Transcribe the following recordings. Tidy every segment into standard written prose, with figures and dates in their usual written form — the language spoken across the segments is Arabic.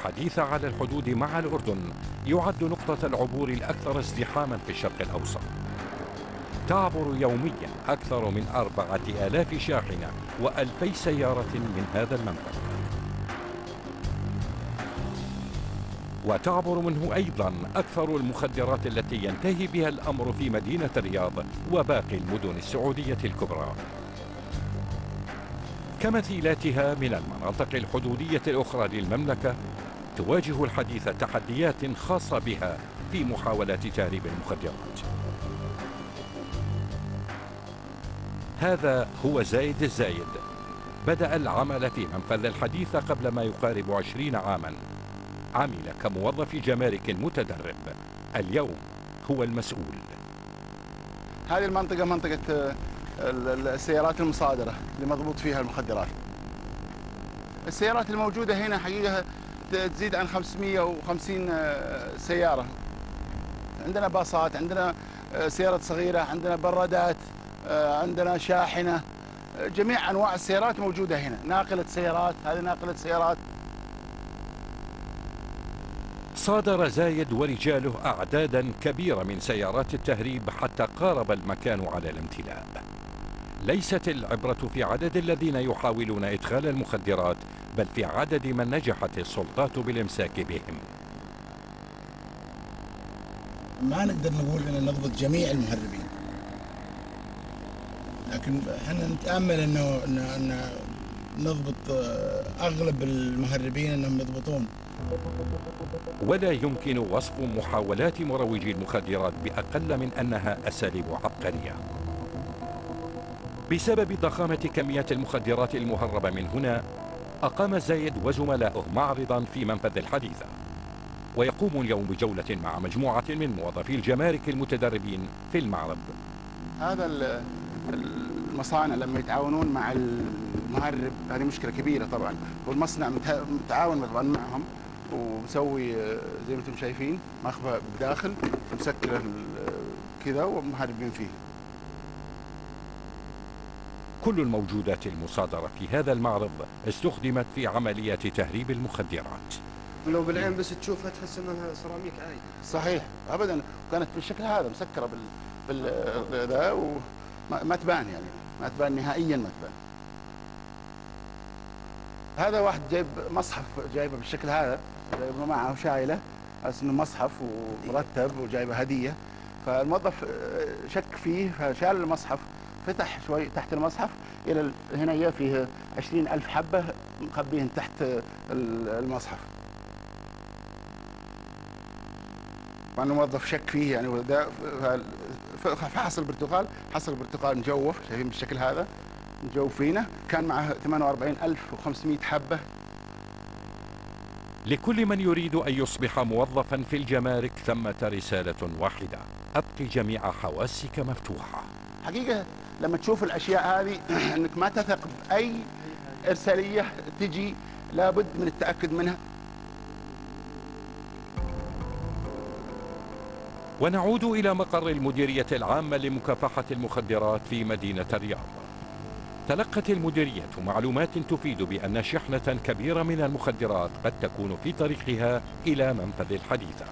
الحديثة على الحدود مع الأردن يعد نقطة العبور الأكثر ازدحاما في الشرق الأوسط. تعبر يوميا أكثر من 4000 شاحنة و2000 سيارة من هذا المنفذ، وتعبر منه أيضا أكثر المخدرات التي ينتهي بها الأمر في مدينة الرياض وباقي المدن السعودية الكبرى، كمثيلاتها من المناطق الحدودية الأخرى للمملكة تواجه الحديثة تحديات خاصة بها في محاولات تهريب المخدرات. هذا هو زايد الزايد، بدأ العمل في منفذ الحديثة قبل ما يقارب 20 عاما. عمل كموظف جمارك متدرب، اليوم هو المسؤول. هذه المنطقة منطقة السيارات المصادرة اللي مضبوط فيها المخدرات. السيارات الموجودة هنا حقيقة تزيد عن 550 سيارة. عندنا باصات، عندنا سيارات صغيرة، عندنا برادات، عندنا شاحنة، جميع أنواع السيارات موجودة هنا. ناقلة سيارات، هذه ناقلة سيارات. صادر زايد ورجاله أعدادا كبيرة من سيارات التهريب حتى قارب المكان على الامتلاء. ليست العبرة في عدد الذين يحاولون إدخال المخدرات، بل في عدد من نجحت السلطات بالإمساك بهم. ما نقدر نقول أن نضبط جميع المهربين، لكن احنا نتأمل أنه نضبط أغلب المهربين أنهم يضبطون. ولا يمكن وصف محاولات مروجي المخدرات بأقل من أنها أساليب عبقرية. بسبب ضخامة كميات المخدرات المهربة من هنا، أقام زايد وزملاؤه معرضا في منفذ الحديثة، ويقوم اليوم بجولة مع مجموعة من موظفي الجمارك المتدربين في المعرض. هذا المصانع لما يتعاونون مع المهرب هذه مشكلة كبيرة طبعا، والمصنع متعاون طبعا معهم ومسوي زي ما انتم شايفين مخبأ بداخل مسكر كذا ومهربين فيه. كل الموجودات المصادرة في هذا المعرض استخدمت في عمليات تهريب المخدرات. لو بالعين بس تشوفها تحس انها سيراميك عادي. صحيح ابدا، وكانت بالشكل هذا مسكره ذا وما تبان، يعني ما تبان نهائيا، ما تبان. هذا واحد جايب مصحف جايبه بالشكل هذا، جايبه معه شايله اسمه مصحف ومرتب وجايبه هديه، فالموظف شك فيه فشال المصحف، فتح شوي تحت المصحف الى هنا فيه 20,000 حبه مخبيهن تحت المصحف. طبعا الموظف شك فيه يعني، وده فحصل البرتقال، حصل البرتقال مجوف، شايفين بالشكل هذا مجوف فينا، كان معه 48,500 حبه. لكل من يريد أن يصبح موظفا في الجمارك ثمة رسالة واحدة: أبقي جميع حواسك مفتوحة. حقيقة لما تشوف الأشياء هذه أنك ما تثق بأي إرسالية تجي، لابد من التأكد منها. ونعود إلى مقر المديرية العامة لمكافحة المخدرات في مدينة الرياض. تلقت المديرية معلومات تفيد بأن شحنة كبيرة من المخدرات قد تكون في طريقها إلى منفذ الحديثة.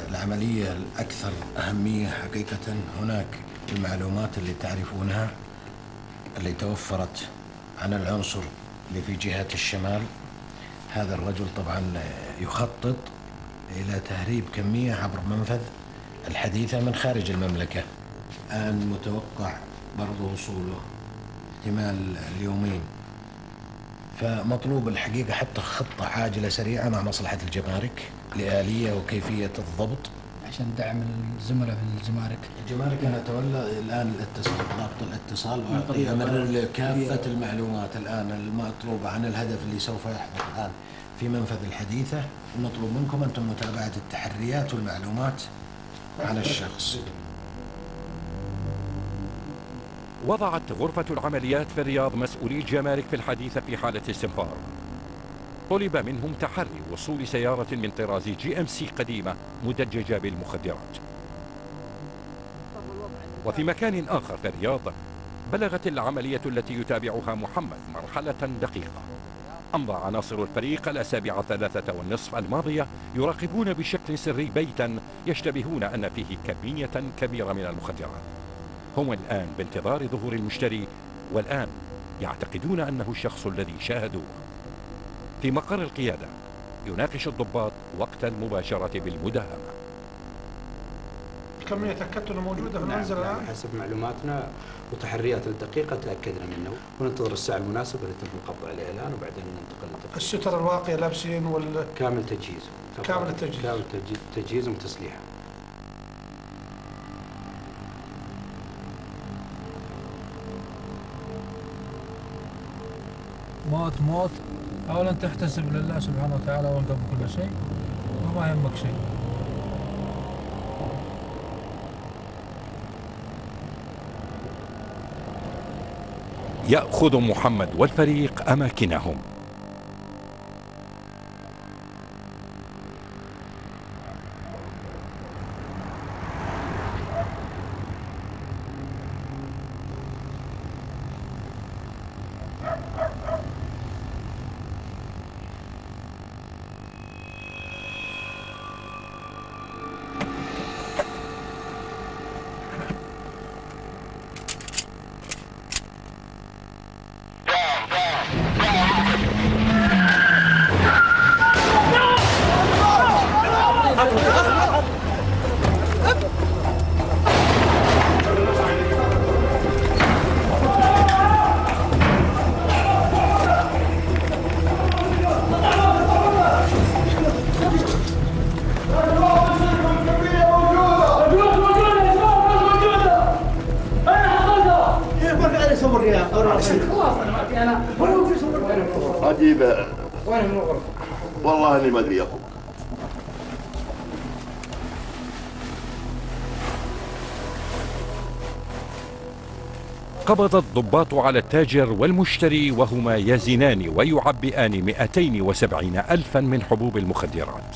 العملية الأكثر أهمية حقيقة هناك المعلومات اللي تعرفونها اللي توفرت عن العنصر اللي في جهة الشمال. هذا الرجل طبعا يخطط إلى تهريب كمية عبر منفذ الحديثة من خارج المملكة. الآن متوقع برضو وصوله احتمال اليومين، فمطلوب الحقيقة حتى خطة عاجلة سريعة مع مصلحة الجمارك لآلية وكيفية الضبط عشان دعم الزملاء في الجمارك. الجمارك نتولى الآن الاتصال، رابط الاتصال، ويمرر كافة المعلومات الآن المطلوبة عن الهدف اللي سوف يحدث الآن في منفذ الحديثة. ونطلب منكم أنتم متابعة التحريات والمعلومات عن الشخص. وضعت غرفة العمليات في الرياض مسؤولي الجمارك في الحديثة في حالة استنفار. طلب منهم تحري وصول سيارة من طراز GMC قديمة مدججة بالمخدرات. وفي مكان آخر في الرياض بلغت العملية التي يتابعها محمد مرحلة دقيقة. أمضى عناصر الفريق الأسابيع 3:30 الماضية يراقبون بشكل سري بيتا يشتبهون أن فيه كمية كبيرة من المخدرات. هم الآن بانتظار ظهور المشتري، والآن يعتقدون أنه الشخص الذي شاهدوه. في مقر القيادة يناقش الضباط وقت المباشرة بالمداهمة. الكمية تأكدت أنها موجودة في المنزل الآن؟ حسب معلوماتنا وتحريات الدقيقة تأكدنا منه، وننتظر الساعة المناسبة لتم القبض عليه الآن وبعدين ننتقل للتفتيش. الستر الواقية لابسين كامل تجهيز. كامل التجهيز. كامل تجهيز وتسليح. موت حاول أن تحتسب لله سبحانه وتعالى وانت بكل شيء وما يهمك شيء. يأخذ محمد والفريق أماكنهم. عجيبة والله اني ما ادري يا اخو. قبض الضباط على التاجر والمشتري وهما يزنان ويعبئان 270 ألفا من حبوب المخدرات.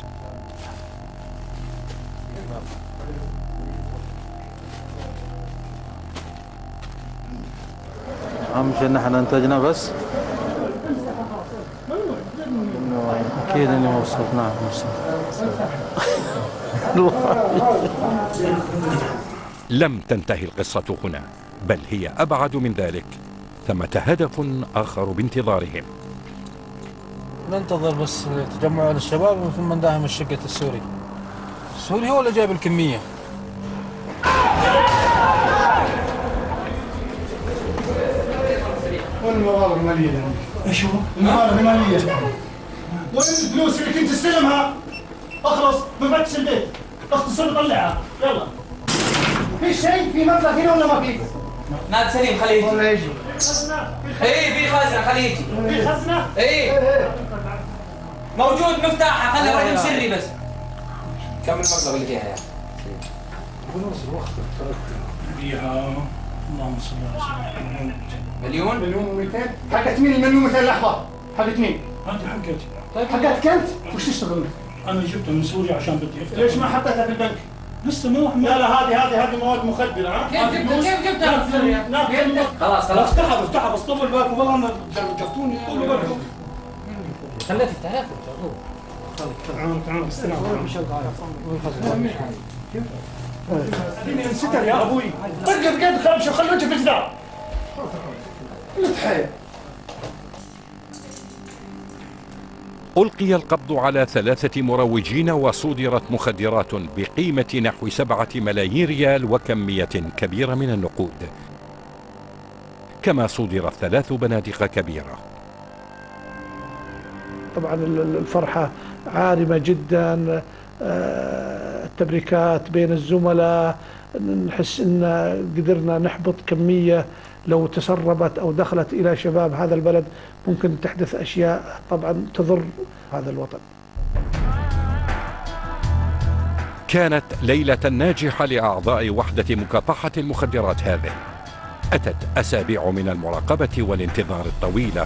أهم شيء إن احنا انتجنا بس أكيد إني ما وصلناه لم تنتهي القصة هنا، بل هي أبعد من ذلك. ثمة هدف آخر بانتظارهم. ننتظر بس تجمع الشباب ثم نداهم الشقة السوري. السوري هو اللي جايب الكمية. وين المبالغ المالية؟ ايش هو؟ المبالغ المالية. وين الفلوس اللي كنت تستلمها؟ اخلص بفتش البيت، اختصر طلعها، يلا. في شيء؟ في مبلغ هنا ولا ما في؟ نادي سليم خليه يجي. ولا يجي. ايه في خزنة خليه يجي. في خزنة؟ ايه موجود مفتاحها، خلي الرقم سري بس. كم المبلغ اللي فيها يعني؟ فيها اللهم صل على سيدنا مليون؟ مليون و200. حقت مين المليون و200 لحظة؟ حقت مين؟ هذه حقتي. طيب حقتك انت؟ وش تشتغل؟ انا جبتها من سوريا عشان بدي افتح. ليش ما حطيتها في البنك؟ لسه ما لا هذه مواد مخدرة. ها؟ كيف جبتها من سوريا؟ خلاص افتحها بس طول بالكم والله انا جفتوني. طول بالكم. خليك تفتحها. تعال استلم. اديني انستر يا ابوي. طق بقد خمسه خلي وجهك في الجدار. التحية. ألقي القبض على 3 مروجين وصودرت مخدرات بقيمة نحو 7 ملايين ريال وكمية كبيرة من النقود، كما صودرت 3 بنادق كبيرة. طبعا الفرحة عارمة جدا، التبريكات بين الزملاء، نحس ان قدرنا نحبط كمية لو تسربت او دخلت الى شباب هذا البلد ممكن تحدث اشياء طبعا تضر هذا الوطن. كانت ليلة ناجحة لأعضاء وحدة مكافحة المخدرات هذه. أتت أسابيع من المراقبة والانتظار الطويلة